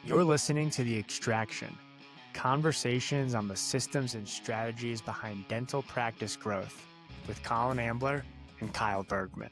You're listening to The Extraction, conversations on the systems and strategies behind dental practice growth with Colin Ambler and Kyle Bergman.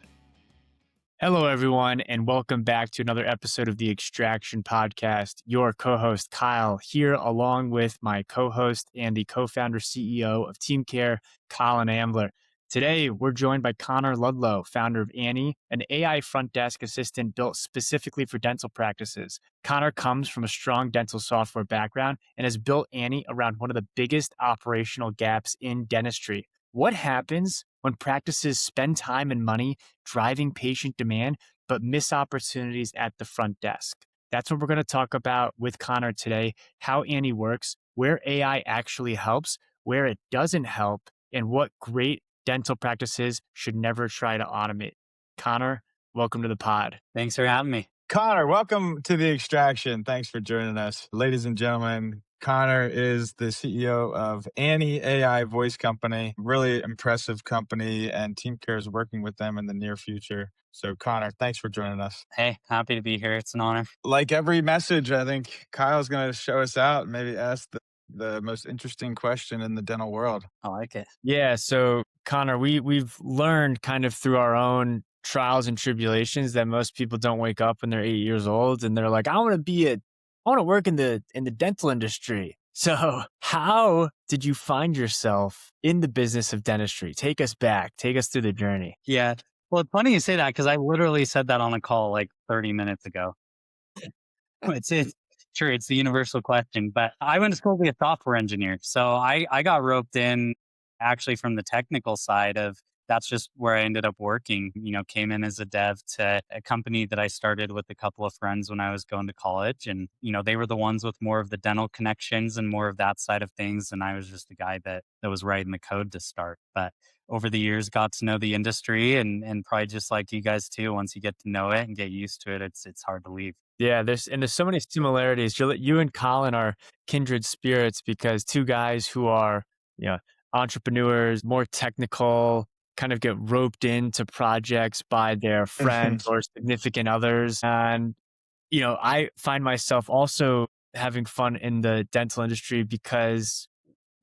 Hello, everyone, and welcome back to another episode of The Extraction podcast. Your co-host, Kyle, here along with my co-host and the co-founder CEO of TeamCare, Colin Ambler. Today, we're joined by Connor Ludlow, founder of Annie, an AI front desk assistant built specifically for dental practices. Connor comes from a strong dental software background and has built Annie around one of the biggest operational gaps in dentistry. What happens when practices spend time and money driving patient demand, but miss opportunities at the front desk? That's what we're going to talk about with Connor today, how Annie works, where AI actually helps, where it doesn't help, and what great dental practices should never try to automate. Connor, welcome to the pod. Thanks for having me. Connor, welcome to The Extraction. Thanks for joining us. Ladies and gentlemen, Connor is the CEO of Annie AI Voice Company. Really impressive company, and TeamCare is working with them in the near future. So, Connor, thanks for joining us. Hey, happy to be here. It's an honor. Like every message, I think Kyle's going to show us out and maybe ask the most interesting question in the dental world. I like it. Yeah, so Connor, we've learned kind of through our own trials and tribulations that most people don't wake up when they're 8 years old and they're like, I want to work in the dental industry. So how did you find yourself in the business of dentistry? Take us back. Take us through the journey. Yeah. Well, it's funny you say that because I literally said that on a call like 30 minutes ago. It's true. It's the universal question. But I went to school to be a software engineer. So I got roped in actually from the technical side of that's just where I ended up working. Came in as a dev to a company that I started with a couple of friends when I was going to college. And, they were the ones with more of the dental connections and more of that side of things. And I was just the guy that was writing the code to start. But over the years, got to know the industry and probably just like you guys too, once you get to know it and get used to it, it's hard to leave. Yeah, there's so many similarities. You and Colin are kindred spirits because two guys who are, entrepreneurs, more technical, kind of get roped into projects by their friends or significant others. And, I find myself also having fun in the dental industry because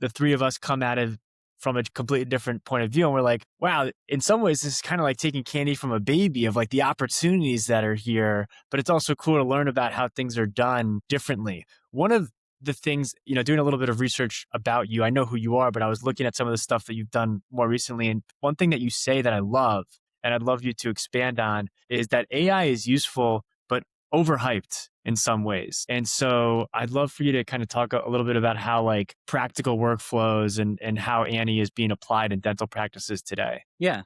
the three of us come at it from a completely different point of view. And we're like, wow, in some ways, this is kind of like taking candy from a baby of like the opportunities that are here, but it's also cool to learn about how things are done differently. One of the things, doing a little bit of research about you, I know who you are, but I was looking at some of the stuff that you've done more recently. And one thing that you say that I love, and I'd love you to expand on, is that AI is useful, but overhyped in some ways. And so I'd love for you to kind of talk a little bit about how like practical workflows and how Annie is being applied in dental practices today. Yeah.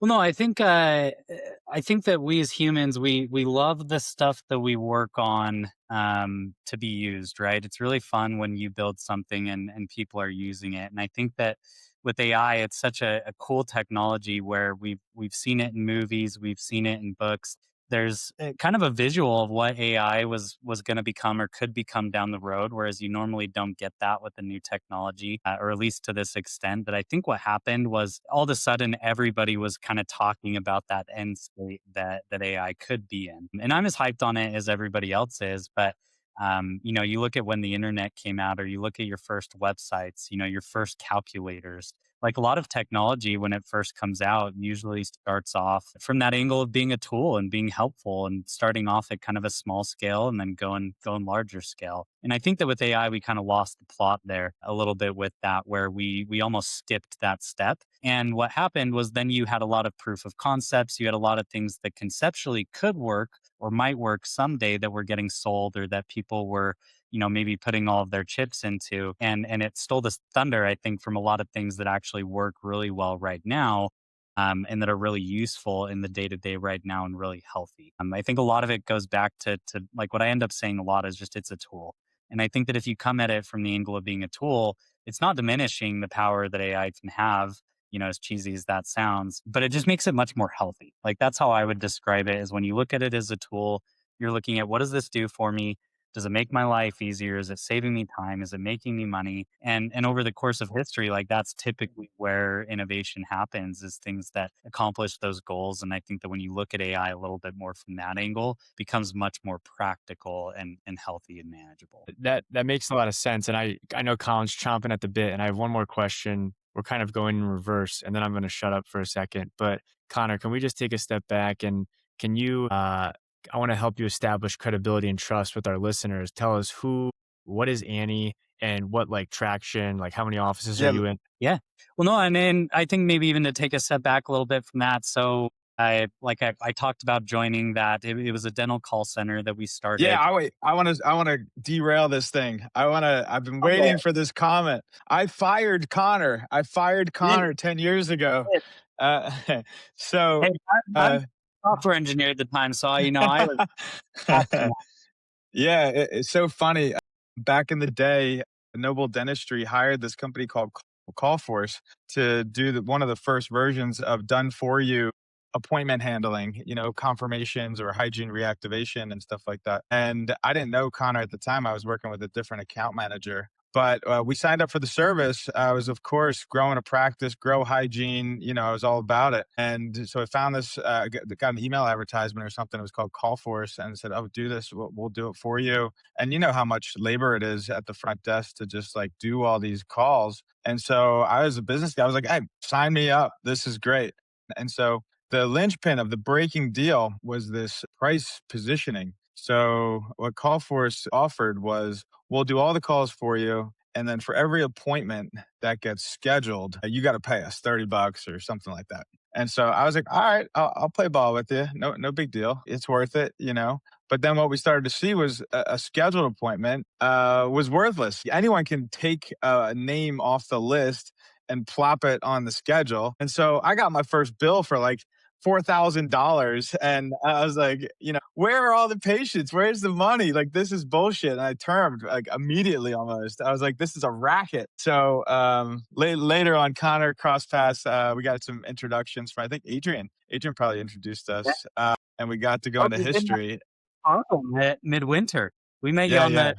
Well, no, I think that we as humans, we love the stuff that we work on to be used, right? It's really fun when you build something and people are using it. And I think that with AI, it's such a cool technology where we've seen it in movies, we've seen it in books. There's kind of a visual of what AI was going to become or could become down the road, whereas you normally don't get that with the new technology, or at least to this extent. That I think what happened was all of a sudden everybody was kind of talking about that end state that AI could be in, and I'm as hyped on it as everybody else is. But you look at when the internet came out, or you look at your first websites, your first calculators. Like a lot of technology, when it first comes out, usually starts off from that angle of being a tool and being helpful and starting off at kind of a small scale and then going larger scale. And I think that with AI, we kind of lost the plot there a little bit with that, where we almost skipped that step. And what happened was then you had a lot of proof of concepts. You had a lot of things that conceptually could work or might work someday that were getting sold or that people were maybe putting all of their chips into. And it stole this thunder, I think, from a lot of things that actually work really well right now, and that are really useful in the day-to-day right now and really healthy. I think a lot of it goes back to like what I end up saying a lot is just it's a tool. And I think that if you come at it from the angle of being a tool, it's not diminishing the power that AI can have, as cheesy as that sounds, but it just makes it much more healthy. Like that's how I would describe it, is when you look at it as a tool, you're looking at what does this do for me? Does it make my life easier? Is it saving me time? Is it making me money? And over the course of history, like that's typically where innovation happens, is things that accomplish those goals. And I think that when you look at AI a little bit more from that angle, it becomes much more practical and healthy and manageable. That makes a lot of sense, and I know Colin's chomping at the bit, and I have one more question. We're kind of going in reverse, and then I'm gonna shut up for a second. But Connor, can we just take a step back and can you I wanna help you establish credibility and trust with our listeners. Tell us what is Annie and what, like, traction, like, how many offices are Yeah, you in? Yeah. Well, no, and then I think maybe even to take a step back a little bit from that. So I talked about joining that. It was a dental call center that we yeah. started. I want to derail this thing. I've been Okay. waiting for this comment. I fired Connor. I fired Yeah. Connor 10 years ago. Uh, Hey, so, I'm uh, a software engineer at the time, so I was passing that. yeah, it's so funny. Back in the day, Noble Dentistry hired this company called Callforce to do one of the first versions of done for you appointment handling, confirmations or hygiene reactivation and stuff like that. And I didn't know Connor at the time. I was working with a different account manager. But we signed up for the service. I was, of course, growing a practice, grow hygiene. I was all about it. And so I found this, got an email advertisement or something. It was called Callforce, and said, "Oh, do this. We'll do it for you." And you know how much labor it is at the front desk to just like do all these calls. And so I was a business guy. I was like, "Hey, sign me up. This is great." And so the linchpin of the breaking deal was this price positioning. So what Callforce offered was, we'll do all the calls for you. And then for every appointment that gets scheduled, you got to pay us $30 or something like that. And so I was like, all right, I'll play ball with you. No big deal. It's worth it. But then what we started to see was a scheduled appointment was worthless. Anyone can take a name off the list and plop it on the schedule. And so I got my first bill for like $4,000. And I was like, where are all the patients? Where's the money? Like, this is bullshit. And I termed like immediately almost. I was like, this is a racket. So later on, Connor cross paths. We got some introductions from, I think, Adrian. Adrian probably introduced Yeah. us. And we got to go Oh, into we did that history. awesome at Midwinter. We met you Yeah, on the yeah.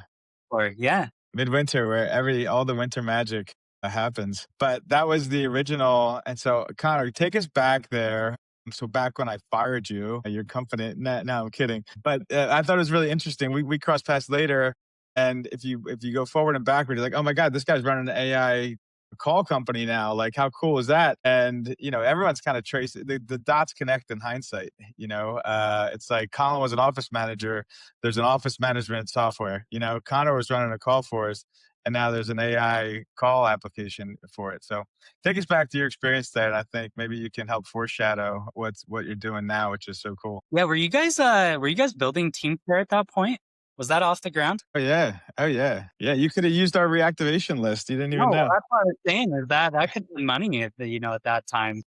floor. Yeah. Midwinter, where all the winter magic happens. But that was the original. And so, Connor, take us back there. So back when I fired you, your company. No, I'm kidding. But I thought it was really interesting. We crossed paths later, and if you go forward and backward, you're like, oh my god, this guy's running an AI call company now. Like, how cool is that? And everyone's kind of traced the dots connect in hindsight. It's like Colin was an office manager. There's an office management software. Connor was running a call for us, and now there's an AI call application for it. So take us back to your experience there, and I think maybe you can help foreshadow what you're doing now, which is so cool. Yeah. Were you guys building TeamCare at that point? Was that off the ground? Oh yeah. Yeah, you could have used our reactivation list. You didn't even No, know. that's what I was saying, is that could be money at that time.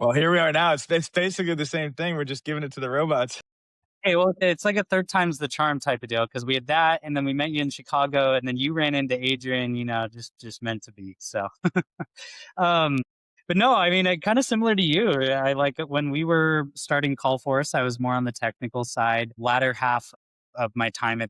Well, here we are now. It's basically the same thing. We're just giving it to the robots. Hey, well, it's like a third time's the charm type of deal, because we had that, and then we met you in Chicago, and then you ran into Adrian, just meant to be. So, um, but no, I mean, kind of similar to you. I like it when we were starting Call Force, I was more on the technical side. Latter half of my time at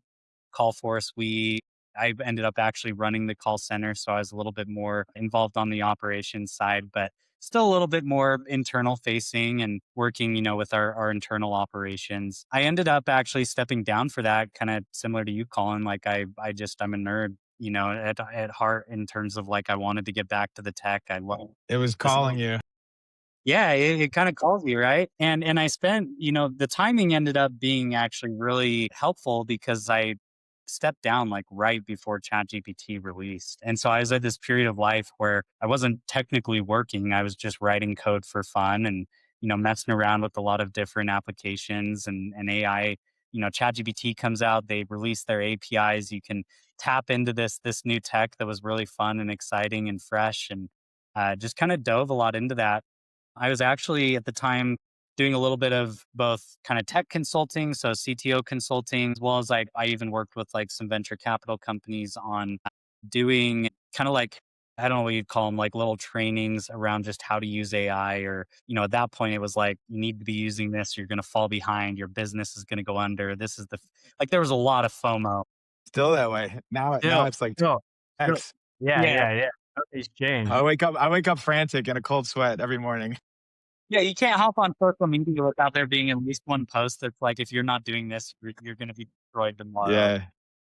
Call Force, I ended up actually running the call center, so I was a little bit more involved on the operations side, but still a little bit more internal facing and working, with our internal operations. I ended up actually stepping down for that, kind of similar to you, Colin. Like I'm a nerd, at heart, in terms of like I wanted to get back to the tech. I love It was this. calling you. Yeah, it kind of calls you, right? And I spent, the timing ended up being actually really helpful, because I stepped down like right before ChatGPT released. And so I was at this period of life where I wasn't technically working. I was just writing code for fun and, messing around with a lot of different applications and AI. ChatGPT comes out, they release their APIs. You can tap into this new tech that was really fun and exciting and fresh, and just kind of dove a lot into that. I was actually at the time doing a little bit of both kind of tech consulting, so CTO consulting, as well as I even worked with like some venture capital companies on doing kind of like I don't know what you'd call them, like little trainings around just how to use AI. Or, at that point, it was like, you need to be using this. You're going to fall behind. Your business is going to go under. This is like, there was a lot of FOMO. Still that way. Now Still, it's like still, still. X. Yeah, Yeah. yeah, yeah. Nothing's changed. I wake up frantic in a cold sweat every morning. Yeah. You can't hop on social media without there being at least one post that's like, if you're not doing this, you're going to be destroyed tomorrow. Yeah.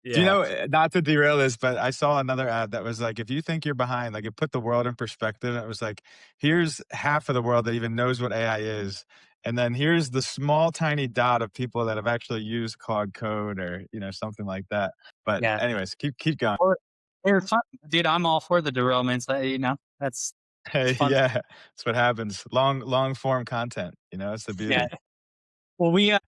Do you Yeah. know, not to derail this, but I saw another ad that was like, if you think you're behind, like it put the world in perspective. It was like, here's half of the world that even knows what AI is. And then here's the small, tiny dot of people that have actually used Claude Code or, something like that. But Yeah. anyways, keep going. Or they're fun. Dude, I'm all for the derailments. It's Hey, fun. yeah, that's what happens. Long form content, it's the Yeah. beauty. Well,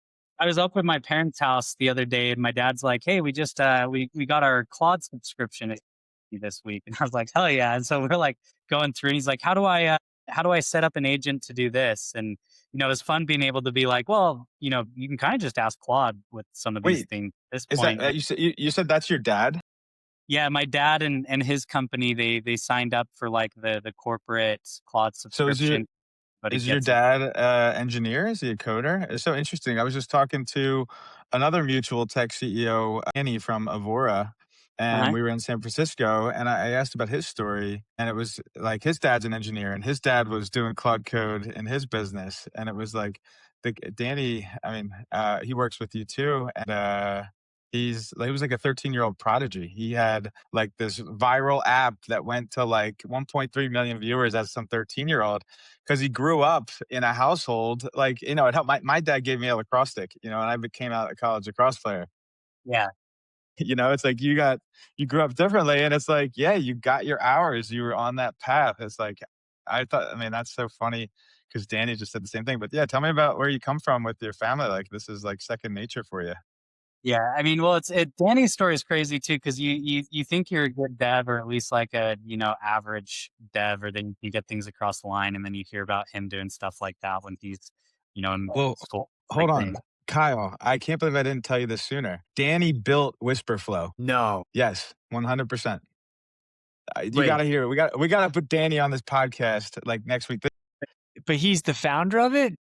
I was up at my parents' house the other day, and my dad's like, "Hey, we just we got our Claude subscription this week," and I was like, "Hell yeah!" And so we're like going through, and he's like, how do I set up an agent to do this?" And it was fun being able to be like, "Well, you can kind of just ask Claude with some of these Wait, things at this is point." that you said that's your dad? Yeah, my dad and his company, they signed up for like the corporate Claude So subscription, but he is your gets it. dad engineer? Is he a coder? It's so interesting. I was just talking to another mutual tech CEO, Annie from Avora, and Uh-huh. we were in San Francisco, and I asked about his story, and it was like his dad's an engineer, and his dad was doing Cloud Code in his business, and it was like Danny. I mean, he works with you too, and he was like a 13-year-old prodigy. He had like this viral app that went to like 1.3 million viewers as some 13-year-old because he grew up in a household like it helped. My dad gave me a lacrosse stick, and I became a college lacrosse player. Yeah. It's like you grew up differently, and it's like, yeah, you got your hours, you were on that path. It's like I mean, that's so funny because Danny just said the same thing. But yeah, tell me about where you come from with your family. Like this is like second nature for you. Yeah, I mean, well, Danny's story is crazy too, because you think you're a good dev, or at least like a average dev, or then you can get things across the line, and then you hear about him doing stuff like that when he's in Well, school. hold Like, on, Kyle. I can't believe I didn't tell you this sooner. Danny built Whisperflow. No. Yes, 100%. You got Wait, to hear it. We got to put Danny on this podcast like next week. but he's the founder of it?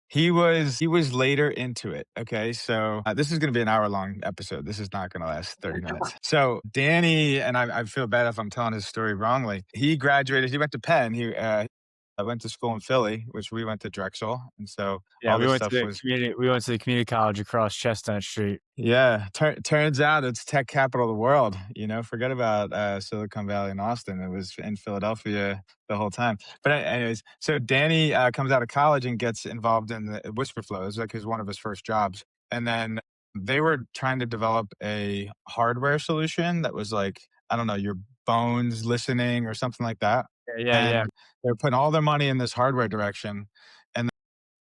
He was later into it. Okay, so this is going to be an hour long episode. This is not going to last 30 minutes. So Danny, and I feel bad if I'm telling his story wrongly. He graduated. He went to Penn. I went to school in Philly, which we went to Drexel, and so Yeah, all this stuff was. we went to the community college across Chestnut Street. Yeah, turns out it's tech capital of the world. Forget about Silicon Valley and Austin. It was in Philadelphia the whole time. But anyways, so Danny comes out of college and gets involved in the Whisperflow. It was like one of his first jobs, and then they were trying to develop a hardware solution that was like, I don't know, your bones listening or something like that. Yeah, yeah. And they're putting all their money in this hardware direction, and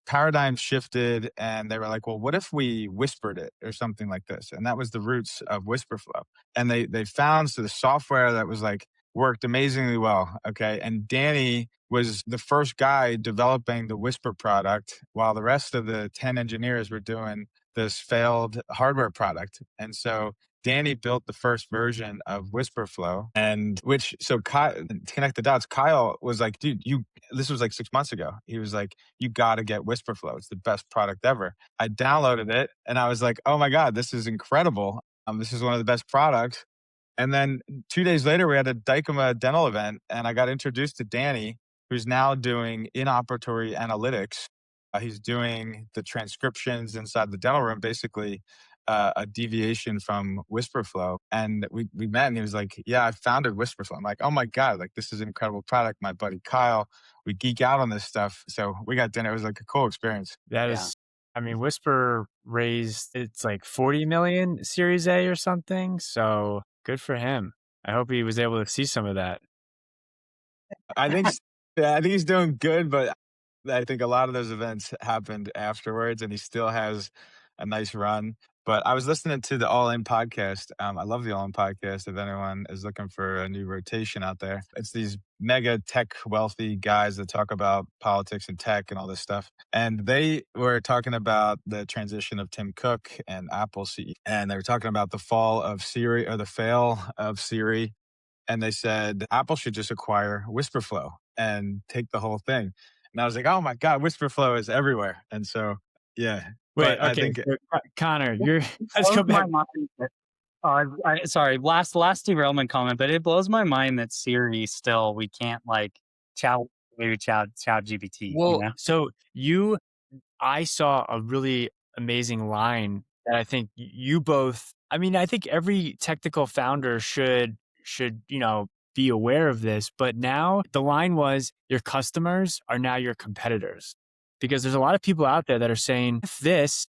paradigm shifted, and they were like, well, what if we whispered it or something like this? And that was the roots of Whisperflow. And they found the software that was like worked amazingly well. Okay. And Danny was the first guy developing the Whisper product while the rest of the 10 engineers were doing this failed hardware product. And so Danny built the first version of Whisperflow, and to connect the dots, Kyle was like, dude, this was like 6 months ago. He was like, you got to get Whisperflow. It's the best product ever. I downloaded it and I was like, oh my God, this is incredible. This is one of the best products. And then 2 days later, we had a Dykema dental event, and I got introduced to Danny, who's now doing inoperatory analytics. He's doing the transcriptions inside the dental room, basically a deviation from Whisperflow. And we met, and he was like, yeah, I founded Whisperflow. I'm like, oh my God, like this is an incredible product. My buddy Kyle, we geek out on this stuff. So we got dinner. It was like a cool experience. That Yeah. is, I mean, Whisper raised, it's like 40 million Series A or something. So good for him. I hope he was able to see some of that. I think, yeah, I think he's doing good, but I think a lot of those events happened afterwards, and he still has a nice run. But I was listening to the All In podcast. I love the All In podcast. If anyone is looking for a new rotation out there, it's these mega tech wealthy guys that talk about politics and tech and all this stuff. And they were talking about the transition of Tim Cook and Apple CEO, and they were talking about the fall of Siri or the fail of Siri. and they said Apple should just acquire Whisperflow and take the whole thing. And I was like, oh my God, Whisperflow is everywhere. And so, yeah, Wait, but I okay, think so, Connor, It let's go blows my back. mind that, sorry, last derailment comment, but it blows my mind that Siri still, we can't like chat, maybe chat GPT, you Well, know? so I saw a really amazing line that I think you both, I mean, I think every technical founder should, be aware of this, but now the line was your customers are now your competitors. Because there's a lot of people out there that are saying, if this,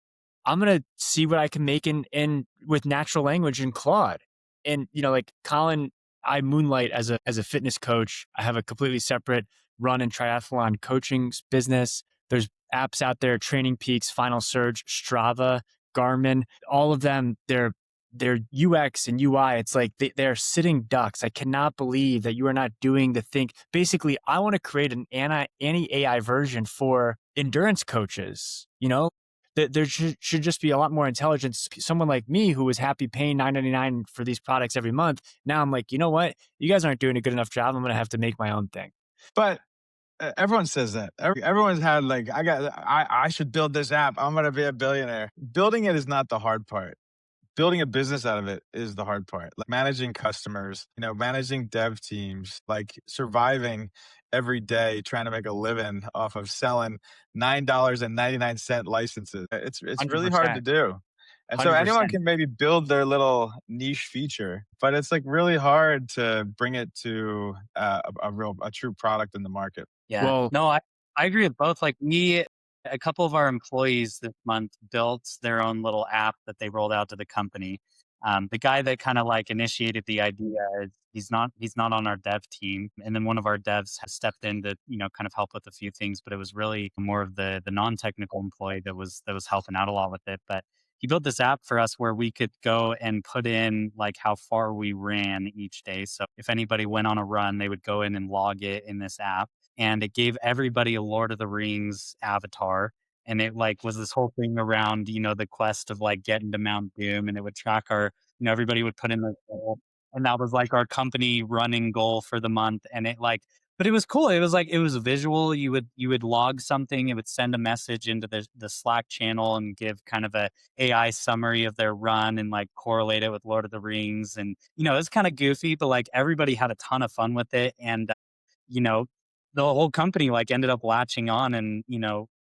I'm going to see what I can make in with natural language in Claude. And like Colin, I moonlight as a fitness coach. I have a completely separate run and triathlon coaching business. There's apps out there, Training Peaks, Final Surge, Strava, Garmin, all of them, their UX and UI, it's like they're sitting ducks. I cannot believe that you are not doing the thing. Basically, I want to create an Annie AI version for endurance coaches. There should just be a lot more intelligence. Someone like me who was happy paying $9.99 for these products every month. Now I'm like, you know what? You guys aren't doing a good enough job. I'm going to have to make my own thing. but everyone says that. Everyone's had like, I should build this app. I'm going to be a billionaire. Building it is not the hard part. Building a business out of it is the hard part. Like managing customers, managing dev teams, like surviving every day, trying to make a living off of selling $9.99 licenses. It's really hard to 100%. do. And so anyone 100%. can maybe build their little niche feature, but it's like really hard to bring it to a true product in the market. Yeah. Well, No, I agree with both. Like a couple of our employees this month built their own little app that they rolled out to the company. The guy that kind of like initiated the idea he's not on our dev team. And then one of our devs has stepped in to, kind of help with a few things, but it was really more of the non-technical employee that was helping out a lot with it. But he built this app for us where we could go and put in like how far we ran each day. So if anybody went on a run, they would go in and log it in this app, and it gave everybody a Lord of the Rings avatar. And it like was this whole thing around, the quest of like getting to Mount Doom, and it would track everybody would put in their goal. And that was like our company running goal for the month. And but it was cool. It was like, it was a visual. You would log something. It would send a message into the Slack channel and give kind of a AI summary of their run and like correlate it with Lord of the Rings. And, it's kind of goofy, but like everybody had a ton of fun with it. And, you know, the whole company like ended up latching on, and,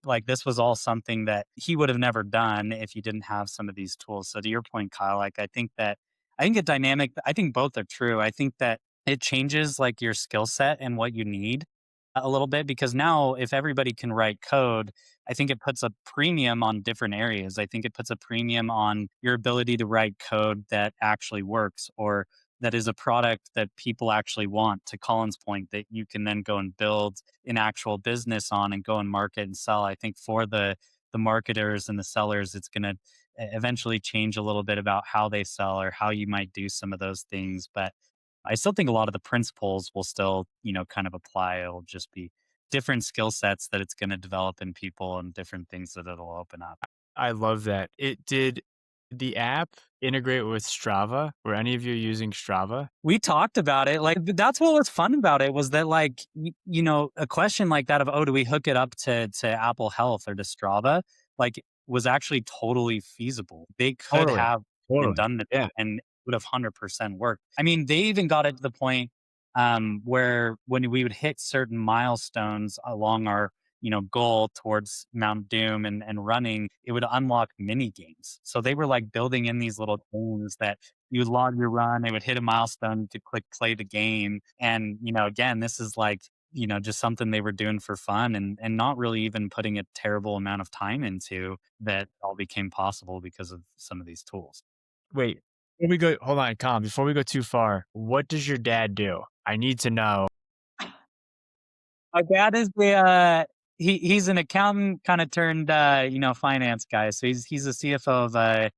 like this was all something that he would have never done if he didn't have some of these tools. So to your point, Kyle, like I think a dynamic, I think both are true. I think that it changes like your skill set and what you need a little bit, because now if everybody can write code, I think it puts a premium on different areas. I think it puts a premium on your ability to write code that actually works, or that is a product that people actually want, to Colin's point, that you can then go and build an actual business on and go and market and sell. I think for the marketers and the sellers, it's going to eventually change a little bit about how they sell or how you might do some of those things. But I still think a lot of the principles will still, kind of apply. It'll just be different skill sets that it's going to develop in people and different things that it'll open up. I love that. Did the app integrate with Strava? Were any of you using Strava? We talked about it. Like, that's what was fun about it, was that like, a question like that of, oh, do we hook it up to Apple Health or to Strava? Like, was actually totally feasible. They could Totally. have been Totally. done that, Yeah. and it would have 100% worked. I mean, they even got it to the point where when we would hit certain milestones along our goal towards Mount Doom and running, it would unlock mini games. So they were like building in these little games that you would log your run, it would hit a milestone, you could click play the game. And, again, this is like, just something they were doing for fun, and not really even putting a terrible amount of time into, that all became possible because of some of these tools. Wait, hold on, Colin, before we go too far, what does your dad do? I need to know. My dad is he's an accountant kind of turned finance guy. So he's a CFO of a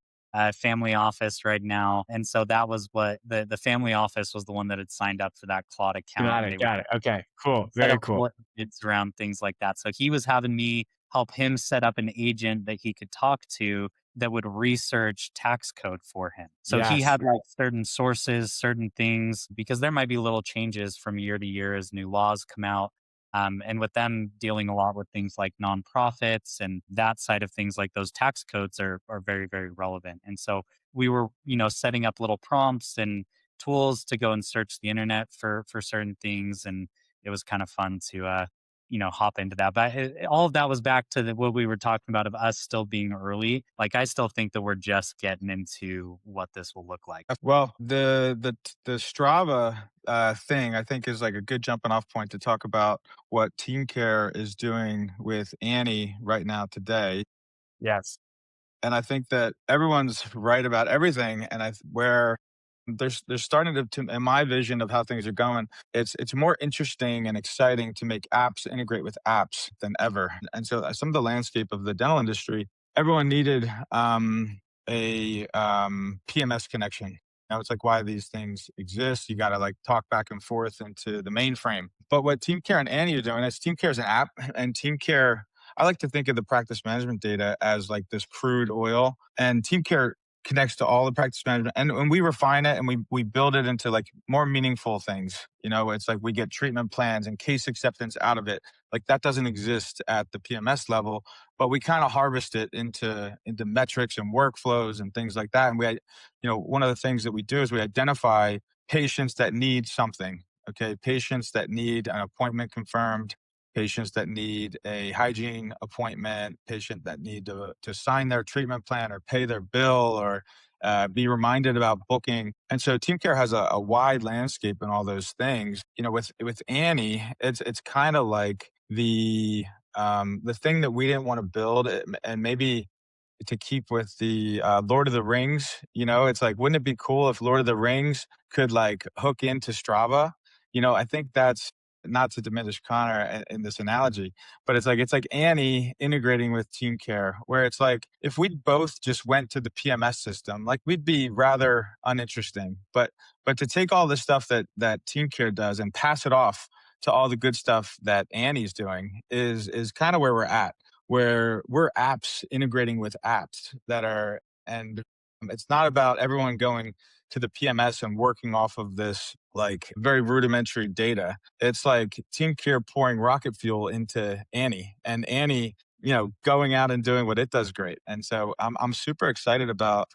family office right now, and so that was what the family office was, the one that had signed up for that Claude account. Got And it. they Got it. Okay, cool. set Very up cool. it's around things like that. So he was having me help him set up an agent that he could talk to that would research tax code for him. So he Yes. had like certain sources, certain things, because there might be little changes from year to year as new laws come out. And with them dealing a lot with things like nonprofits and that side of things, like those tax codes are very, very relevant. And so we were, setting up little prompts and tools to go and search the internet for certain things. And it was kind of fun to hop into that. But all of that was back to what we were talking about of us still being early. Like I still think that we're just getting into what this will look like. Well, the Strava thing I think is like a good jumping off point to talk about what Team Care is doing with Annie right now today. Yes. And I think that everyone's right about everything. And where there's starting in my vision of how things are going, it's more interesting and exciting to make apps integrate with apps than ever. And so some of the landscape of the dental industry, everyone needed a PMS connection. Now it's like why these things exist. You got to like talk back and forth into the mainframe. But what Team Care and Annie are doing is Team Care is an app, and Team Care, I like to think of the practice management data as like this crude oil, and Team Care connects to all the practice management. And when we refine it and we build it into like more meaningful things, it's like we get treatment plans and case acceptance out of it. Like that doesn't exist at the PMS level, but we kind of harvest it into metrics and workflows and things like that. And one of the things that we do is we identify patients that need something. Okay, patients that need an appointment confirmed, patients that need a hygiene appointment, patient that need to sign their treatment plan or pay their bill or be reminded about booking. And so Team Care has a wide landscape in all those things. With Annie, it's kind of like the thing that we didn't want to build, and maybe to keep with the Lord of the Rings, it's like, wouldn't it be cool if Lord of the Rings could like hook into Strava? I think that's not to diminish Connor in this analogy, but it's like Annie integrating with Team Care, where it's like if we both just went to the PMS system, like we'd be rather uninteresting. But to take all the stuff that Team Care does and pass it off to all the good stuff that Annie's doing is kind of where we're at, where we're apps integrating with apps and it's not about everyone going to the PMS and working off of this like very rudimentary data. It's like Team Care pouring rocket fuel into Annie, and Annie, going out and doing what it does great. And so I'm super excited about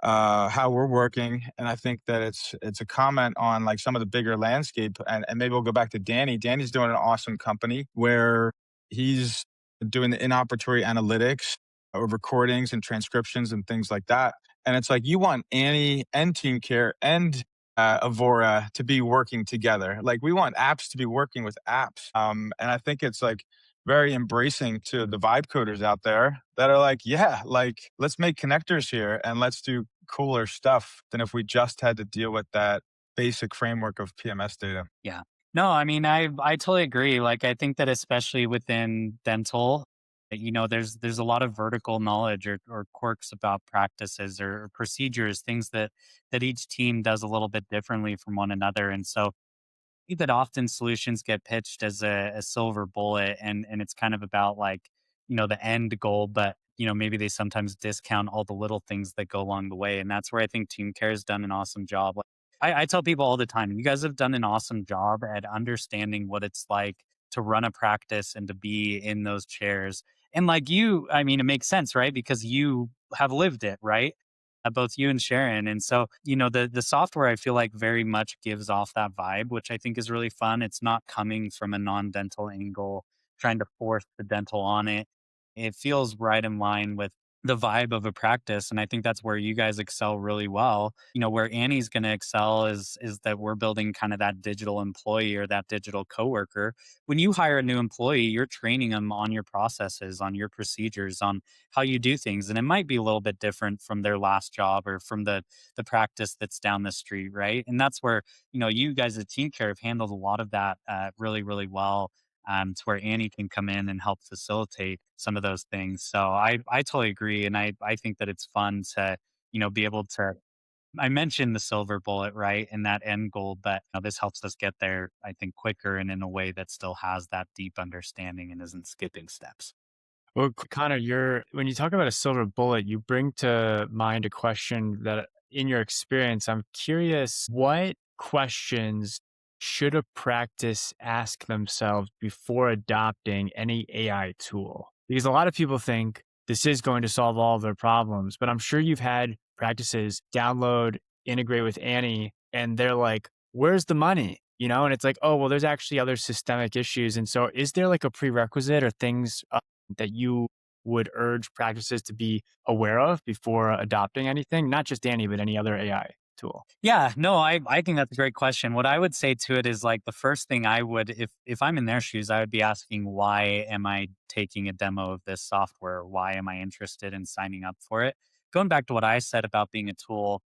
how we're working. And I think that it's a comment on like some of the bigger landscape. And maybe we'll go back to Danny. Danny's doing an awesome company where he's doing the inoperatory analytics of recordings and transcriptions and things like that. And it's like you want Annie and Team Care and Avora to be working together. Like we want apps to be working with apps. And I think it's like very embracing to the vibe coders out there that are like, yeah, like let's make connectors here and let's do cooler stuff than if we just had to deal with that basic framework of PMS data. Yeah. No, I mean, I totally agree. Like, I think that especially within dental, there's a lot of vertical knowledge or quirks about practices or procedures, things that each team does a little bit differently from one another. And so think that often solutions get pitched as a silver bullet and it's kind of about like, the end goal, but maybe they sometimes discount all the little things that go along the way. And that's where I think Team Care has done an awesome job. Like, I tell people all the time, you guys have done an awesome job at understanding what it's like to run a practice and to be in those chairs. And like I mean, it makes sense, right? Because you have lived it, right? Both you and Sharon. And so, the software I feel like very much gives off that vibe, which I think is really fun. It's not coming from a non-dental angle, trying to force the dental on it. It feels right in line with the vibe of a practice. And I think that's where you guys excel really well. Where Annie's going to excel is that we're building kind of that digital employee or that digital coworker. When you hire a new employee, you're training them on your processes, on your procedures, on how you do things. And it might be a little bit different from their last job or from the practice that's down the street, right? And that's where, you guys at Team Care have handled a lot of that really, really well. To where Annie can come in and help facilitate some of those things. So I totally agree. And I think that it's fun to, be able to, I mentioned the silver bullet, right? And that end goal, but this helps us get there, I think, quicker and in a way that still has that deep understanding and isn't skipping steps. Well, Connor, when you talk about a silver bullet, you bring to mind a question that, in your experience, I'm curious what questions should a practice ask themselves before adopting any AI tool? Because a lot of people think this is going to solve all of their problems, but I'm sure you've had practices download, integrate with Annie, and they're like, where's the money? And it's like, oh, well, there's actually other systemic issues. And so, is there like a prerequisite or things that you would urge practices to be aware of before adopting anything? Not just Danny, but any other AI tool. Yeah, no, I think that's a great question. What I would say to it is like the first thing I would, if I'm in their shoes, I would be asking, why am I taking a demo of this software? Why am I interested in signing up for it? Going back to what I said about being a tool,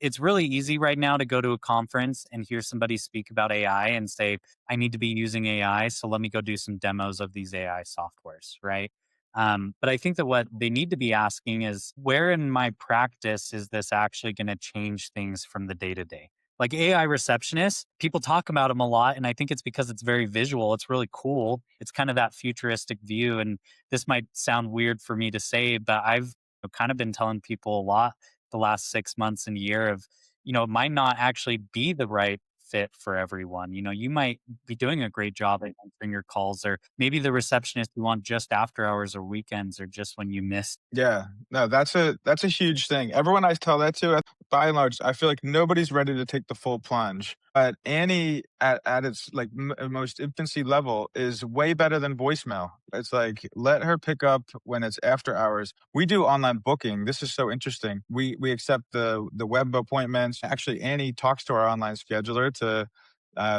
it's really easy right now to go to a conference and hear somebody speak about AI and say, I need to be using AI. So let me go do some demos of these AI softwares, right? But I think that what they need to be asking is, where in my practice is this actually going to change things from the day to day? Like AI receptionists, people talk about them a lot. And I think it's because it's very visual. It's really cool. It's kind of that futuristic view. And this might sound weird for me to say, but I've kind of been telling people a lot the last 6 months and year of, it might not actually be the right fit for everyone. You might be doing a great job at answering your calls, or maybe the receptionist you want just after hours or weekends or just when you miss. Yeah, no, that's a huge thing. Everyone I tell that to, by and large, I feel like nobody's ready to take the full plunge. But Annie, at its like most infancy level, is way better than voicemail. It's like let her pick up when it's after hours. We do online booking. This is so interesting. We accept the web appointments. Actually, Annie talks to our online scheduler to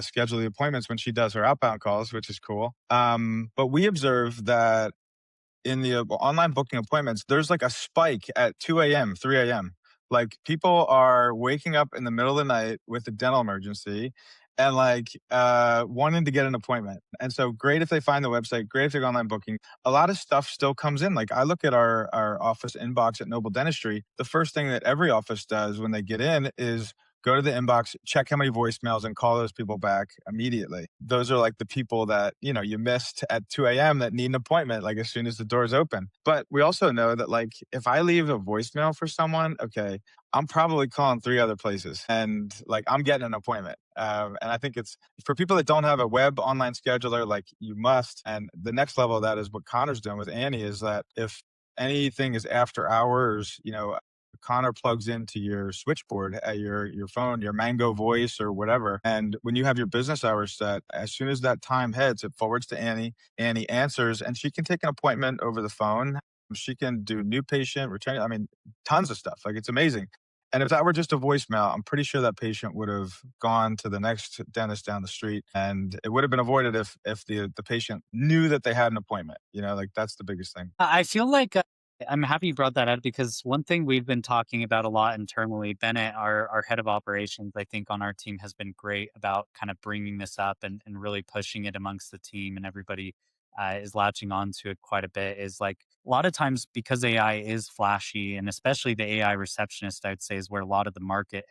schedule the appointments when she does her outbound calls, which is cool. But we observe that in the online booking appointments, there's like a spike at 2 a.m., 3 a.m. Like people are waking up in the middle of the night with a dental emergency and like wanting to get an appointment. And so great if they find the website, great if they go online booking. A lot of stuff still comes in. Like I look at our office inbox at Noble Dentistry. The first thing that every office does when they get in is go to the inbox, check how many voicemails, and call those people back immediately. Those are like the people that, you missed at 2 a.m. that need an appointment, like as soon as the doors open. But we also know that like if I leave a voicemail for someone, okay, I'm probably calling three other places and like I'm getting an appointment. And I think it's for people that don't have a web online scheduler, like you must. And the next level of that is what Connor's doing with Annie is that if anything is after hours, Connor plugs into your switchboard at your phone, your Mango Voice or whatever. And when you have your business hours set, as soon as that time hits, it forwards to Annie. Annie answers, and she can take an appointment over the phone. She can do new patient, return. I mean, tons of stuff. Like it's amazing. And if that were just a voicemail, I'm pretty sure that patient would have gone to the next dentist down the street, and it would have been avoided if the patient knew that they had an appointment. Like that's the biggest thing. I feel like I'm happy you brought that up, because one thing we've been talking about a lot internally, Bennett, our head of operations, I think on our team has been great about kind of bringing this up and really pushing it amongst the team, and everybody is latching on to it quite a bit. Is like a lot of times, because AI is flashy, and especially the AI receptionist, I'd say is where a lot of the market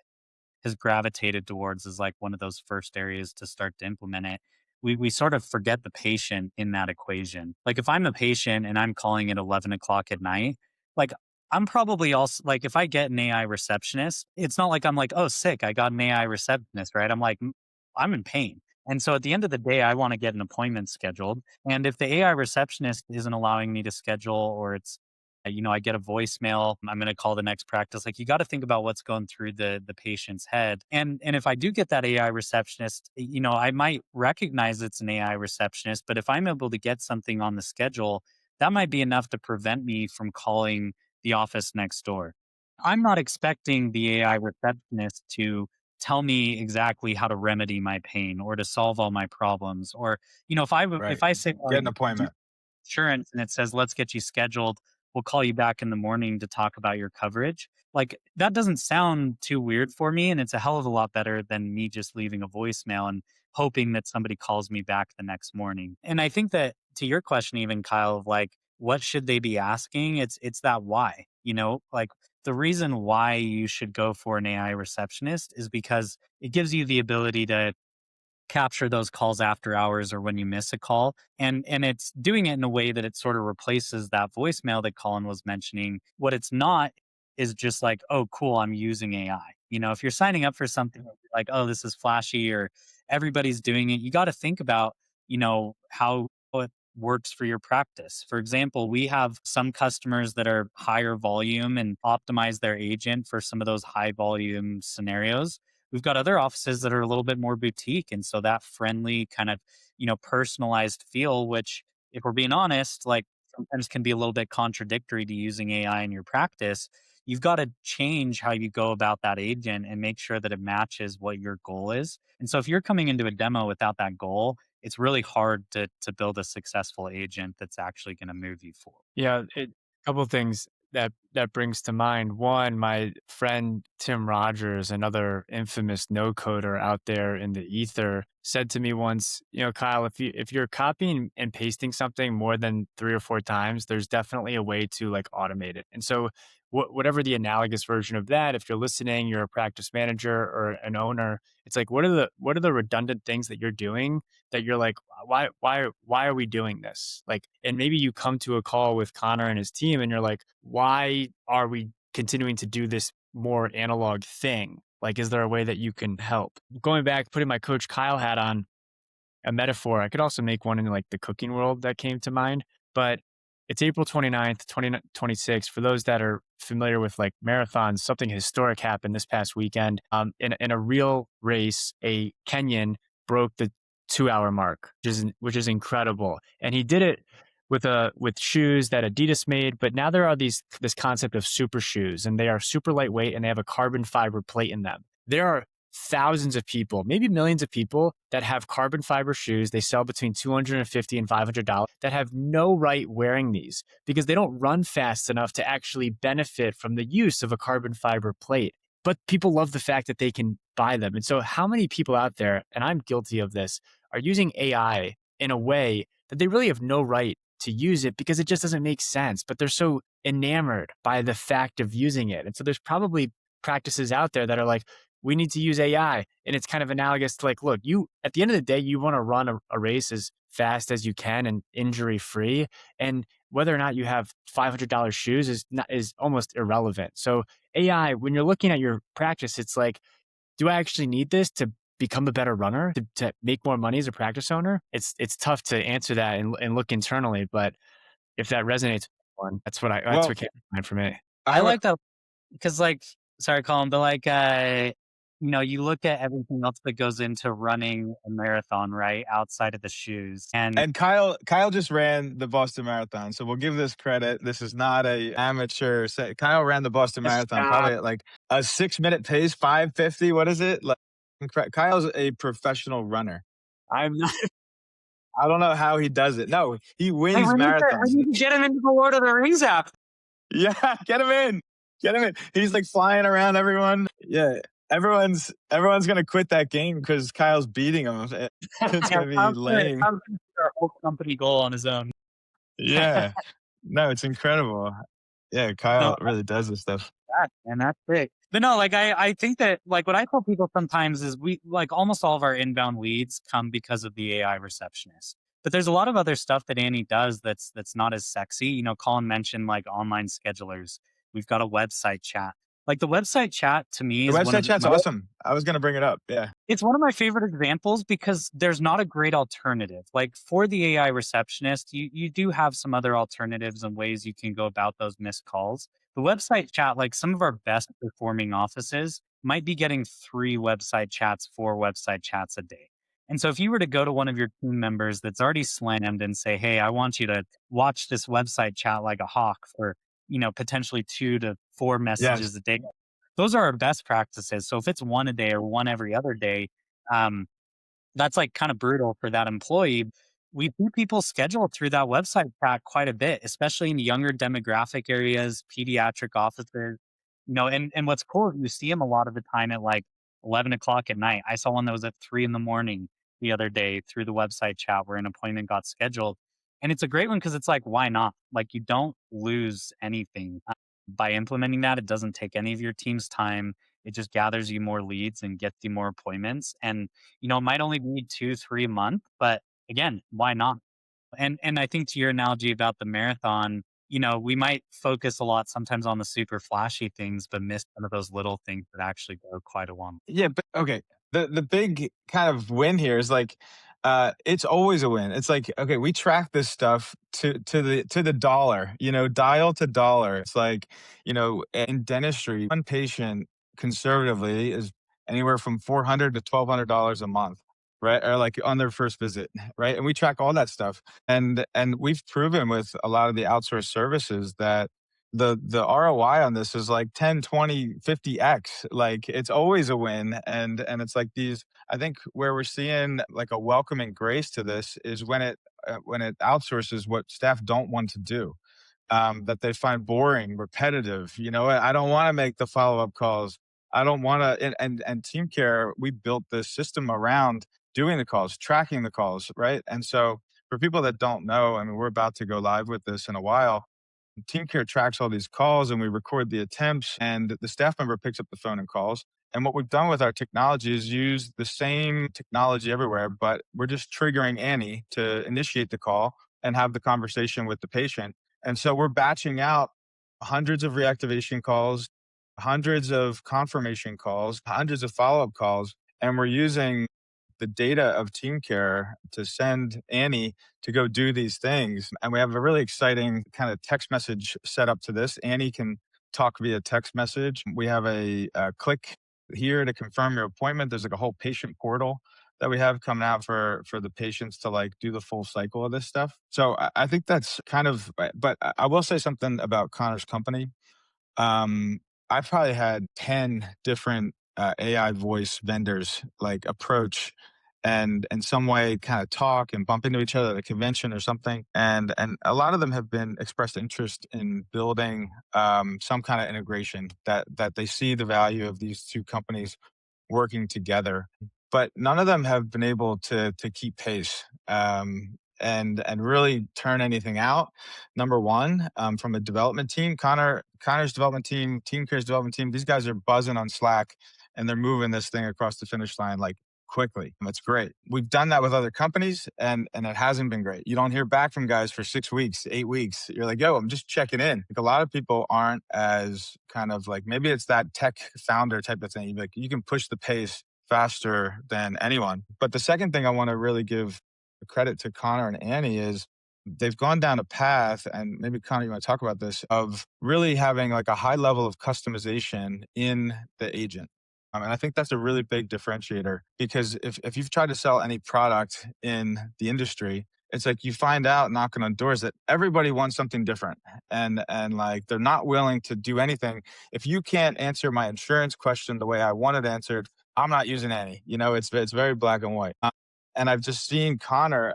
has gravitated towards, is like one of those first areas to start to implement it. We sort of forget the patient in that equation. Like if I'm a patient and I'm calling at 11 o'clock at night, like I'm probably also like, if I get an AI receptionist, it's not like I'm like, oh, sick, I got an AI receptionist, right? I'm like, I'm in pain. And so at the end of the day, I want to get an appointment scheduled. And if the AI receptionist isn't allowing me to schedule, or it's I get a voicemail, I'm going to call the next practice. Like you got to think about what's going through the patient's head. And if I do get that AI receptionist, I might recognize it's an AI receptionist, but if I'm able to get something on the schedule, that might be enough to prevent me from calling the office next door. I'm not expecting the AI receptionist to tell me exactly how to remedy my pain or to solve all my problems. Or, if Right. I say, Get an appointment. insurance, and it says, let's get you scheduled. We'll call you back in the morning to talk about your coverage. Like that doesn't sound too weird for me. And it's a hell of a lot better than me just leaving a voicemail and hoping that somebody calls me back the next morning. And I think that to your question, even Kyle, of like, what should they be asking? It's that why, like the reason why you should go for an AI receptionist is because it gives you the ability to capture those calls after hours or when you miss a call. And it's doing it in a way that it sort of replaces that voicemail that Colin was mentioning. What it's not is just like, oh, cool, I'm using AI. If you're signing up for something like, oh, this is flashy or everybody's doing it, you got to think about, how it works for your practice. For example, we have some customers that are higher volume and optimize their agent for some of those high volume scenarios. We've got other offices that are a little bit more boutique. And so that friendly kind of, personalized feel, which if we're being honest, like sometimes can be a little bit contradictory to using AI in your practice. You've got to change how you go about that agent and make sure that it matches what your goal is. And so if you're coming into a demo without that goal, it's really hard to build a successful agent that's actually going to move you forward. Yeah, a couple of things that brings to mind. One, my friend Tim Rogers, another infamous no coder out there in the ether, said to me once, Kyle, if you're copying and pasting something more than 3 or 4 times, there's definitely a way to like automate it. And so whatever the analogous version of that, if you're listening, you're a practice manager or an owner, it's like what are the redundant things that you're doing that you're like, why are we doing this? Like, and maybe you come to a call with Connor and his team and you're like, why are we continuing to do this more analog thing? Like, is there a way that you can help? Going back, putting my coach Kyle hat on, a metaphor, I could also make one in like the cooking world that came to mind, but it's April 29th, 2026. For those that are familiar with like marathons, something historic happened this past weekend. In a real race, a Kenyan broke the 2 hour mark, which is incredible. And he did it with shoes that Adidas made, but now there are this concept of super shoes, and they are super lightweight and they have a carbon fiber plate in them. There are thousands of people, maybe millions of people that have carbon fiber shoes. They sell between $250 and $500 that have no right wearing these because they don't run fast enough to actually benefit from the use of a carbon fiber plate. But people love the fact that they can buy them. And so how many people out there, and I'm guilty of this, are using AI in a way that they really have no right to use it because it just doesn't make sense, but they're so enamored by the fact of using it. And so there's probably practices out there that are like, we need to use AI. And it's kind of analogous to like, look, you, at the end of the day, you want to run a race as fast as you can and injury free. And whether or not you have $500 shoes is almost irrelevant. So AI, when you're looking at your practice, it's like, do I actually need this to become a better runner, to make more money as a practice owner? It's tough to answer that and look internally, but if that resonates with one, that's what came to mind for me. I like that because like, sorry, Colin, but like, you look at everything else that goes into running a marathon, right? Outside of the shoes. And Kyle just ran the Boston Marathon, so we'll give this credit. This is not a amateur set. Kyle ran the Boston Marathon probably at like a 6-minute pace, 5:50. What is it? Like, Kyle's a professional runner. I'm not. I don't know how he does it. No, he wins marathons. I need to get him into the Lord of the Rings app. Yeah, get him in. Get him in. He's like flying around everyone. Yeah. Everyone's gonna quit that game because Kyle's beating him. It's gonna be lame. Our whole company goal on his own. Yeah. No, it's incredible. Yeah, Kyle really does this stuff. And that's big. But no, like I think that like what I tell people sometimes is we like almost all of our inbound leads come because of the AI receptionist. But there's a lot of other stuff that Annie does that's not as sexy. Colin mentioned like online schedulers. We've got a website chat. Like the website chat to me The is website chat's awesome. I was gonna bring it up. Yeah. it's one of my favorite examples because there's not a great alternative. Like for the AI receptionist, you do have some other alternatives and ways you can go about those missed calls. The website chat, like some of our best performing offices, might be getting 3 website chats, 4 website chats a day. And so if you were to go to one of your team members that's already slammed and say, hey, I want you to watch this website chat like a hawk for, potentially 2 to 4 messages a day, those are our best practices. So if it's one a day or one every other day, that's like kind of brutal for that employee. We see people schedule through that website chat quite a bit, especially in younger demographic areas, pediatric offices, and what's cool is you see them a lot of the time at like 11 o'clock at night. I saw one that was at 3 in the morning the other day through the website chat where an appointment got scheduled. And it's a great one because it's like, why not? Like you don't lose anything by implementing that. It doesn't take any of your team's time. It just gathers you more leads and gets you more appointments. And, it might only be 2, 3 a month, but again, why not? And I think to your analogy about the marathon, we might focus a lot sometimes on the super flashy things, but miss some of those little things that actually go quite a long. Yeah, but okay. The big kind of win here is like it's always a win. It's like, okay, we track this stuff to the dollar, dial to dollar. It's like, in dentistry, one patient conservatively is anywhere from $400 to $1,200 a month, right? Or like on their first visit, right? And we track all that stuff. And we've proven with a lot of the outsourced services that the ROI on this is like 10, 20, 50x. Like it's always a win. And it's like these, I think where we're seeing like a welcoming grace to this is when it outsources what staff don't want to do, that they find boring, repetitive. I don't want to make the follow-up calls. I don't want to, and Team Care, we built this system around doing the calls, tracking the calls, right? And so for people that don't know, I mean, we're about to go live with this in a while. Team Care tracks all these calls and we record the attempts, and the staff member picks up the phone and calls. And what we've done with our technology is use the same technology everywhere, but we're just triggering Annie to initiate the call and have the conversation with the patient. And so we're batching out hundreds of reactivation calls, hundreds of confirmation calls, hundreds of follow up calls. And we're using the data of Team Care to send Annie to go do these things. And we have a really exciting kind of text message set up to this. Annie can talk via text message. We have a click here to confirm your appointment. There's like a whole patient portal that we have coming out for the patients to like do the full cycle of this stuff. So I think that's kind of, but I will say something about Connor's company. um, I've probably had 10 different AI voice vendors like approach and in some way kind of talk and bump into each other at a convention or something. And a lot of them have been expressed interest in building some kind of integration that they see the value of these two companies working together, but none of them have been able to keep pace, and really turn anything out. Number one, from a development team, Connor's development team, Team Care's development team, these guys are buzzing on Slack and they're moving this thing across the finish line like quickly. That's great. We've done that with other companies, and it hasn't been great. You don't hear back from guys for 6 weeks, 8 weeks. You're like, yo, I'm just checking in. Like a lot of people aren't as kind of like, maybe it's that tech founder type of thing. Like you can push the pace faster than anyone. But the second thing I want to really give credit to Connor and Annie is they've gone down a path, and maybe Connor, you want to talk about this, of really having like a high level of customization in the agent. And I think that's a really big differentiator, because if you've tried to sell any product in the industry, it's like you find out knocking on doors that everybody wants something different, and like they're not willing to do anything. If you can't answer my insurance question the way I want it answered, I'm not using any. It's very black and white. And I've just seen Connor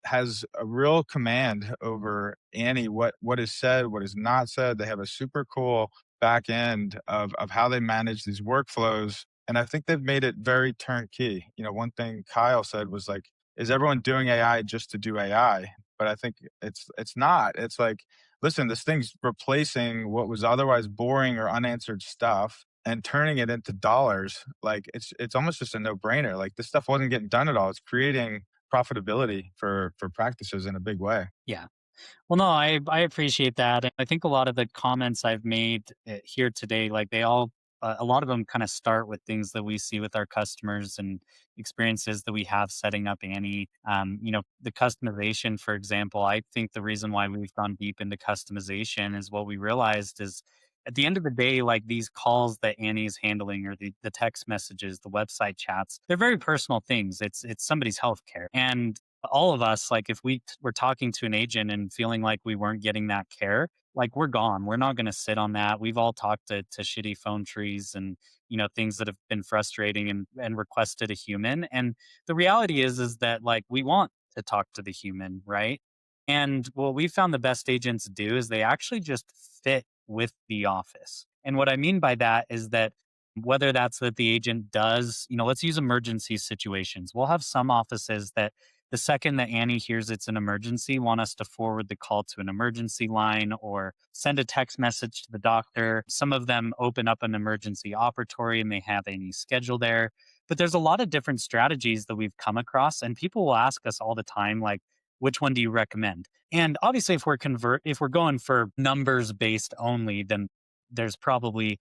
has a real command over Annie, what is said, what is not said. They have a super cool back end of how they manage these workflows. And I think they've made it very turnkey. One thing Kyle said was like, is everyone doing AI just to do AI? But I think it's not. It's like, listen, this thing's replacing what was otherwise boring or unanswered stuff and turning it into dollars. Like it's almost just a no-brainer. Like this stuff wasn't getting done at all. It's creating profitability for practices in a big way. Yeah. Well, no, I appreciate that. And I think a lot of the comments I've made here today, like a lot of them kind of start with things that we see with our customers and experiences that we have setting up Annie. The customization, for example, I think the reason why we've gone deep into customization is what we realized is at the end of the day, like these calls that Annie is handling or the text messages, the website chats, they're very personal things. It's somebody's healthcare. And all of us, like if were talking to an agent and feeling like we weren't getting that care, like we're gone. We're not going to sit on that. We've all talked to shitty phone trees and, things that have been frustrating and requested a human. And the reality is that like we want to talk to the human, right? And what we found the best agents do is they actually just fit with the office. And what I mean by that is that whether that's that the agent does, let's use emergency situations. We'll have some offices that the second that Annie hears it's an emergency, want us to forward the call to an emergency line or send a text message to the doctor. Some of them open up an emergency operatory and they have Annie's schedule there. But there's a lot of different strategies that we've come across, and people will ask us all the time, like, which one do you recommend? And obviously, if we're going for numbers based only, then there's probably,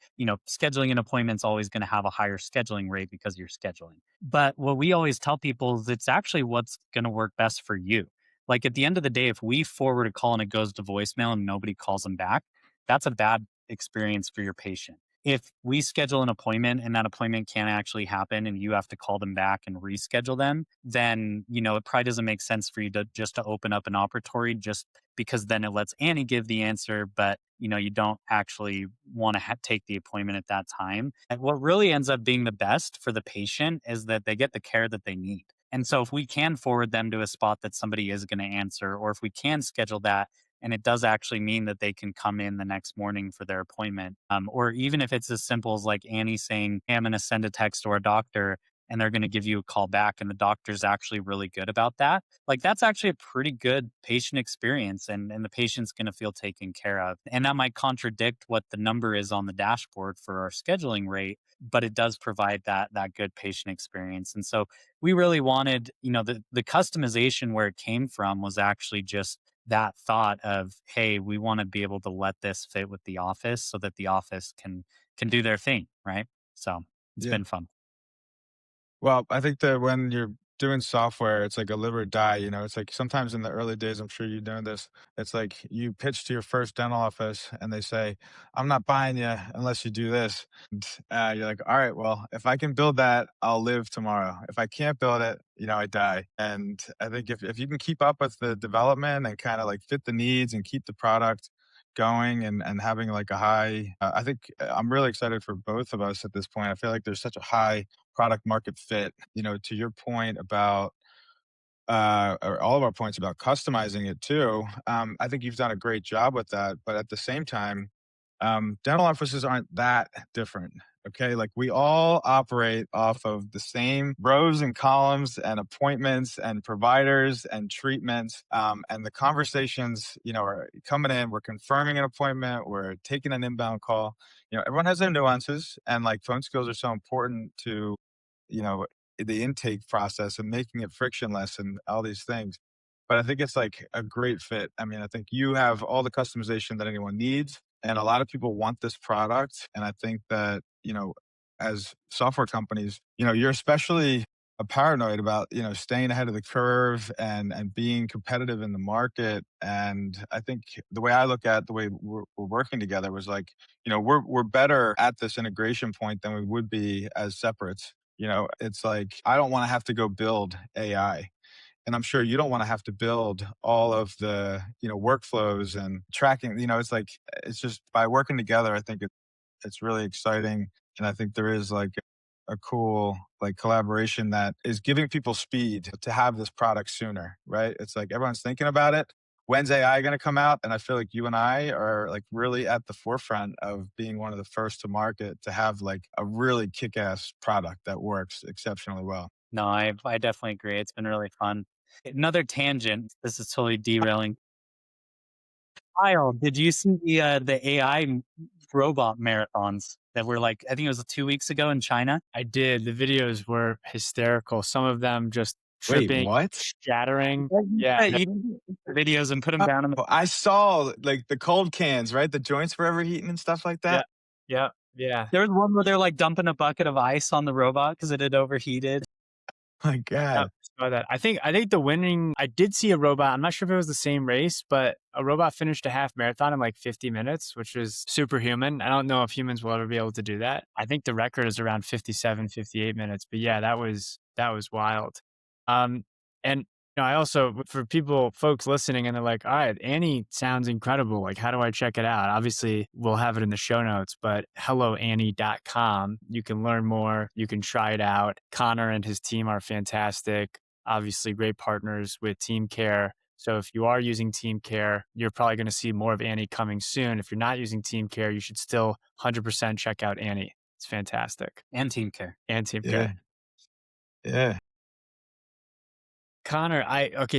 scheduling an appointment's always going to have a higher scheduling rate because you're scheduling. But what we always tell people is it's actually what's going to work best for you. Like at the end of the day, if we forward a call and it goes to voicemail and nobody calls them back, that's a bad experience for your patient. If we schedule an appointment and that appointment can't actually happen and you have to call them back and reschedule them, then, it probably doesn't make sense for you to open up an operatory just because then it lets Annie give the answer, but you don't actually want to take the appointment at that time. And what really ends up being the best for the patient is that they get the care that they need. And so if we can forward them to a spot that somebody is going to answer, or if we can schedule that, and it does actually mean that they can come in the next morning for their appointment, or even if it's as simple as like Annie saying, hey, I'm going to send a text to our doctor and they're going to give you a call back, and the doctor's actually really good about that. Like that's actually a pretty good patient experience, and the patient's going to feel taken care of. And that might contradict what the number is on the dashboard for our scheduling rate, but it does provide that good patient experience. And so we really wanted, the customization where it came from was actually just that thought of, hey, we want to be able to let this fit with the office so that the office can do their thing, right? So it's Yeah. been fun. Well, I think that when you're doing software, it's like a live or die. It's like sometimes in the early days, I'm sure you know this. It's like you pitch to your first dental office and they say, I'm not buying you unless you do this. And, you're like, all right, well, if I can build that, I'll live tomorrow. If I can't build it, I die. And I think if you can keep up with the development and kind of like fit the needs and keep the product going and having like a high, I think I'm really excited for both of us at this point. I feel like there's such a high product market fit. To your point about or all of our points about customizing it too. I think you've done a great job with that. But at the same time, dental offices aren't that different. Okay. Like we all operate off of the same rows and columns and appointments and providers and treatments. And the conversations, are coming in, we're confirming an appointment, we're taking an inbound call. Everyone has their nuances, and like phone skills are so important to you know, the intake process and making it frictionless and all these things. But I think it's like a great fit. I mean, I think you have all the customization that anyone needs, and a lot of people want this product. And I think that, as software companies, you're especially paranoid about, staying ahead of the curve and being competitive in the market. And I think the way I look at the way we're working together was like, we're better at this integration point than we would be as separates. It's like, I don't want to have to go build AI. And I'm sure you don't want to have to build all of the, workflows and tracking. It's like, it's just by working together, I think it's really exciting. And I think there is like a cool like collaboration that is giving people speed to have this product sooner, right? It's like everyone's thinking about it. When's AI going to come out? And I feel like you and I are like really at the forefront of being one of the first to market to have like a really kick-ass product that works exceptionally well. No, I definitely agree. It's been really fun. Another tangent. This is totally derailing. Kyle, did you see the AI robot marathons that were like, I think it was 2 weeks ago in China? I did. The videos were hysterical. Some of them just Wait, tripping, what? shattering. Yeah, Yeah. you can take the videos and put them down in the. Well, I saw like the cold cans, right? The joints were overheating and stuff like Yeah. that. Yeah. Yeah. There was one where they're like dumping a bucket of ice on the robot because it had overheated. My Yep, God. saw that. I think the winning. I did see a robot. I'm not sure if it was the same race, but a robot finished a half marathon in like 50 minutes, which was superhuman. I don't know if humans will ever be able to do that. I think the record is around 57, 58 minutes. But yeah, that was wild. And I also, for folks listening, and they're like, all right, Annie sounds incredible. Like, how do I check it out? Obviously, we'll have it in the show notes, but helloannie.com. You can learn more. You can try it out. Connor and his team are fantastic. Obviously, great partners with TeamCare. So if you are using TeamCare, you're probably going to see more of Annie coming soon. If you're not using TeamCare, you should still 100% check out Annie. It's fantastic. And TeamCare. And TeamCare. Yeah. Yeah. Connor,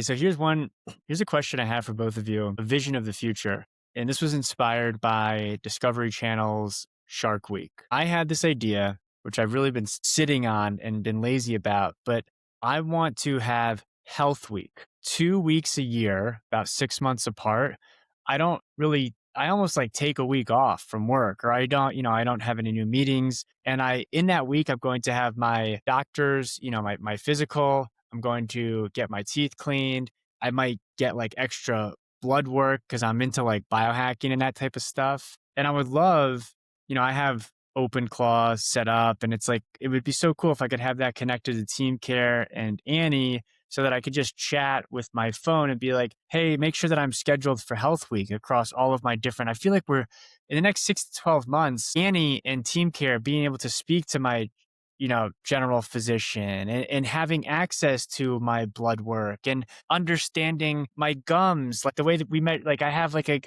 so here's a question I have for both of you, a vision of the future. And this was inspired by Discovery Channel's Shark Week. I had this idea, which I've really been sitting on and been lazy about, but I want to have Health Week, 2 weeks a year, about 6 months apart. I almost like take a week off from work, or I don't have any new meetings. And in that week, I'm going to have my doctors, my physical. I'm going to get my teeth cleaned. I might get like extra blood work because I'm into like biohacking and that type of stuff. And I would love, I have Open Claw set up, and it's like, it would be so cool if I could have that connected to TeamCare and Annie so that I could just chat with my phone and be like, hey, make sure that I'm scheduled for Health Week across all of my different. I feel like we're in the next 6 to 12 months, Annie and TeamCare being able to speak to my, general physician and having access to my blood work and understanding my gums, like the way that we met, like I have like a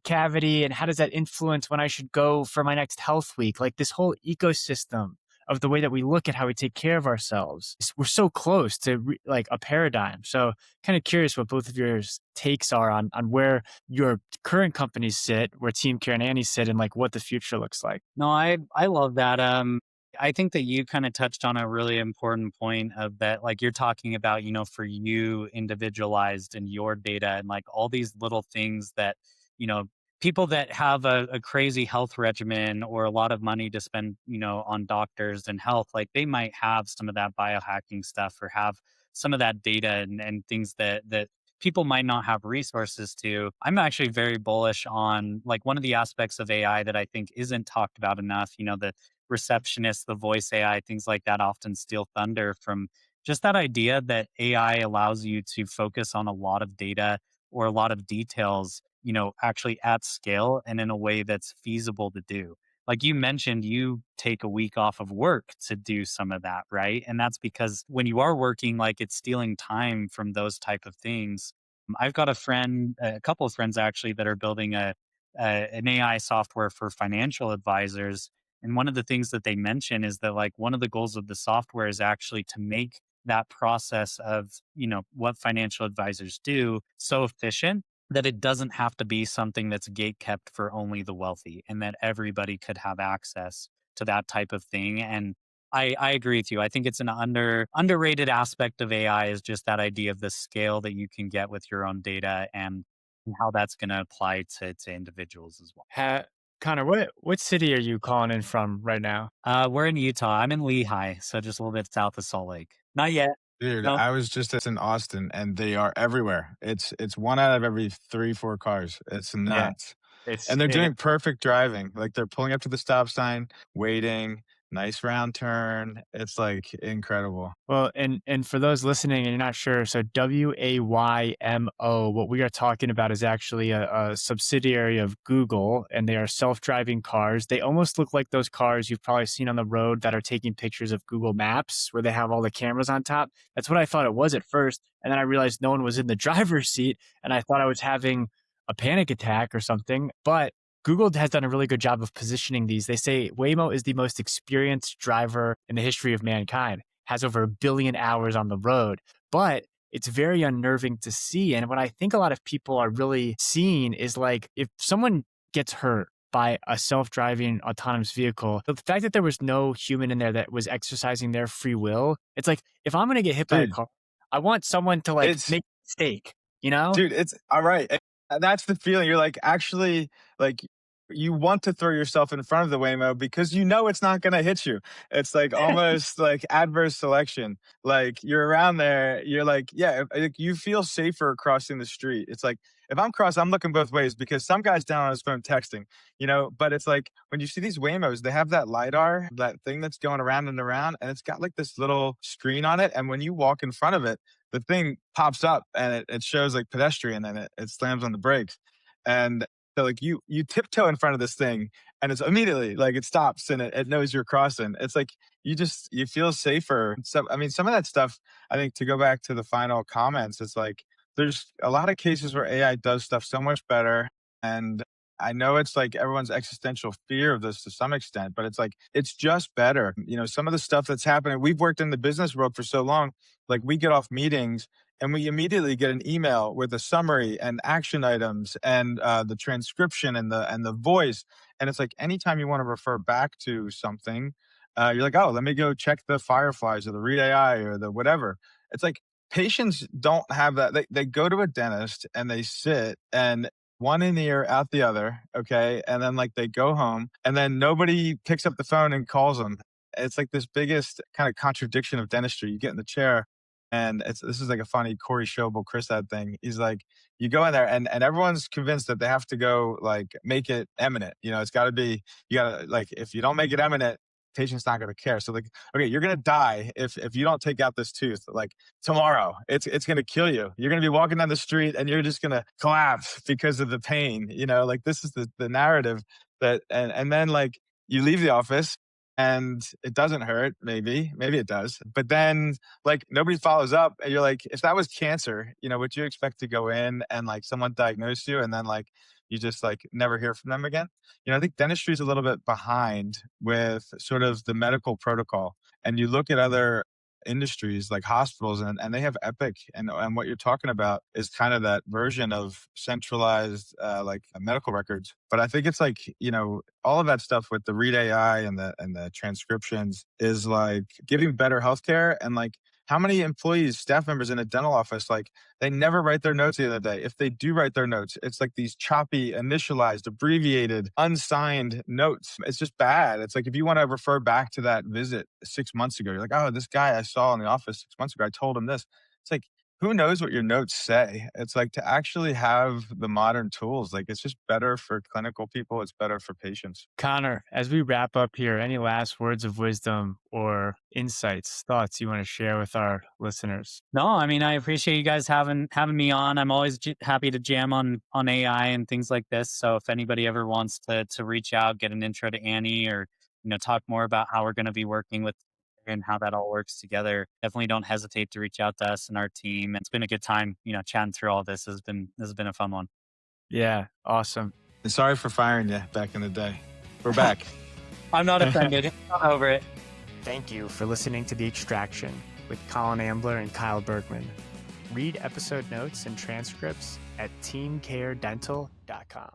cavity and how does that influence when I should go for my next Health Week, like this whole ecosystem of the way that we look at how we take care of ourselves. We're so close to like a paradigm. So kind of curious what both of your takes are on where your current companies sit, where TeamCare and Annie sit, and like what the future looks like. No, I love that. I think that you kind of touched on a really important point of that, like you're talking about, for you individualized and your data and like all these little things that, you know, people that have a crazy health regimen or a lot of money to spend, on doctors and health, like they might have some of that biohacking stuff or have some of that data and things that people might not have resources to. I'm actually very bullish on like one of the aspects of AI that I think isn't talked about enough, the receptionists, the voice AI, things like that often steal thunder from just that idea that AI allows you to focus on a lot of data or a lot of details, actually at scale and in a way that's feasible to do. Like you mentioned, you take a week off of work to do some of that, right? And that's because when you are working, like it's stealing time from those type of things. I've got a couple of friends actually that are building an AI software for financial advisors, and one of the things that they mention is that like one of the goals of the software is actually to make that process of, what financial advisors do so efficient that it doesn't have to be something that's gate kept for only the wealthy and that everybody could have access to that type of thing. And I agree with you. I think it's an underrated aspect of AI is just that idea of the scale that you can get with your own data and how that's going to apply to individuals as well. Connor, what city are you calling in from right now? We're in Utah. I'm in Lehigh, so just a little bit south of Salt Lake. Not yet. Dude, No, I was just in Austin and they are everywhere. It's one out of every 3, 4 cars. It's Yeah, nuts. it's And they're it, doing perfect driving. Like they're pulling up to the stop sign, waiting, nice round turn. It's like incredible. well, and for those listening and you're not sure, so WAYMO, what we are talking about is actually a subsidiary of Google, and they are self-driving cars. They almost look like those cars you've probably seen on the road that are taking pictures of Google Maps, where they have all the cameras on top. That's what I thought it was at first, and then I realized no one was in the driver's seat, and I thought I was having a panic attack or something. But Google has done a really good job of positioning these. They say Waymo is the most experienced driver in the history of mankind, has over 1 billion hours on the road, but it's very unnerving to see. And what I think a lot of people are really seeing is like if someone gets hurt by a self-driving autonomous vehicle, the fact that there was no human in there that was exercising their free will, it's like if I'm going to get hit by a Dude, car, I want someone to like it's make a mistake, you know? Dude, it's all right. And that's the feeling. You're like, actually, like, you want to throw yourself in front of the Waymo because you know it's not going to hit you. It's like almost like adverse selection. Like you're around there, you're like, yeah, like, you feel safer crossing the street. It's like if I'm crossing, I'm looking both ways because some guy's down on his phone texting, But it's like when you see these Waymos, they have that lidar, that thing that's going around and around, and it's got like this little screen on it. And when you walk in front of it, the thing pops up and it shows like pedestrian and it slams on the brakes. And so like you tiptoe in front of this thing and it's immediately like it stops and it knows you're crossing. It's like you feel safer. So I mean some of that stuff, I think to go back to the final comments, it's like there's a lot of cases where AI does stuff so much better. And I know it's like everyone's existential fear of this to some extent, but it's like, it's just better. Some of the stuff that's happening, we've worked in the business world for so long, like we get off meetings and we immediately get an email with a summary and action items and the transcription and the voice. And it's like anytime you want to refer back to something, you're like, oh, let me go check the Fireflies or the Read AI or the whatever. It's like patients don't have that. They go to a dentist and they sit and one in the ear, out the other. Okay. And then like they go home and then nobody picks up the phone and calls them. It's like this biggest kind of contradiction of dentistry. You get in the chair and this is like a funny Corey Schobel, Chris Ad thing. He's like, you go in there and everyone's convinced that they have to go like make it eminent. It's gotta be, you gotta like, if you don't make it eminent, patient's not going to care. So like, okay, you're going to die if you don't take out this tooth. Like tomorrow, it's going to kill you. You're going to be walking down the street and you're just going to collapse because of the pain. Like this is the narrative and then like you leave the office and it doesn't hurt. Maybe it does. But then like nobody follows up and you're like, if that was cancer, would you expect to go in and like someone diagnose you and then like you just like never hear from them again? I think dentistry is a little bit behind with sort of the medical protocol. And you look at other industries like hospitals and they have Epic and what you're talking about is kind of that version of centralized like medical records. But I think it's like, all of that stuff with the Read AI and the transcriptions is like giving better healthcare. And like how many employees, staff members in a dental office, like they never write their notes the other day. If they do write their notes, it's like these choppy, initialized, abbreviated, unsigned notes. It's just bad. It's like if you want to refer back to that visit 6 months ago, you're like, oh, this guy I saw in the office 6 months ago, I told him this. It's like, who knows what your notes say? It's like to actually have the modern tools, like it's just better for clinical people. It's better for patients. Connor, as we wrap up here, any last words of wisdom or insights, thoughts you want to share with our listeners? No, I mean, I appreciate you guys having me on. I'm always happy to jam on AI and things like this. So if anybody ever wants to reach out, get an intro to Annie, or talk more about how we're going to be working with and how that all works together, definitely don't hesitate to reach out to us and our team. It's been a good time, chatting through all this. This has been a fun one. Yeah, awesome. And sorry for firing you back in the day. We're back. I'm not offended. I'm over it. Thank you for listening to The Extraction with Colin Ambler and Kyle Bergman. Read episode notes and transcripts at teamcaredental.com.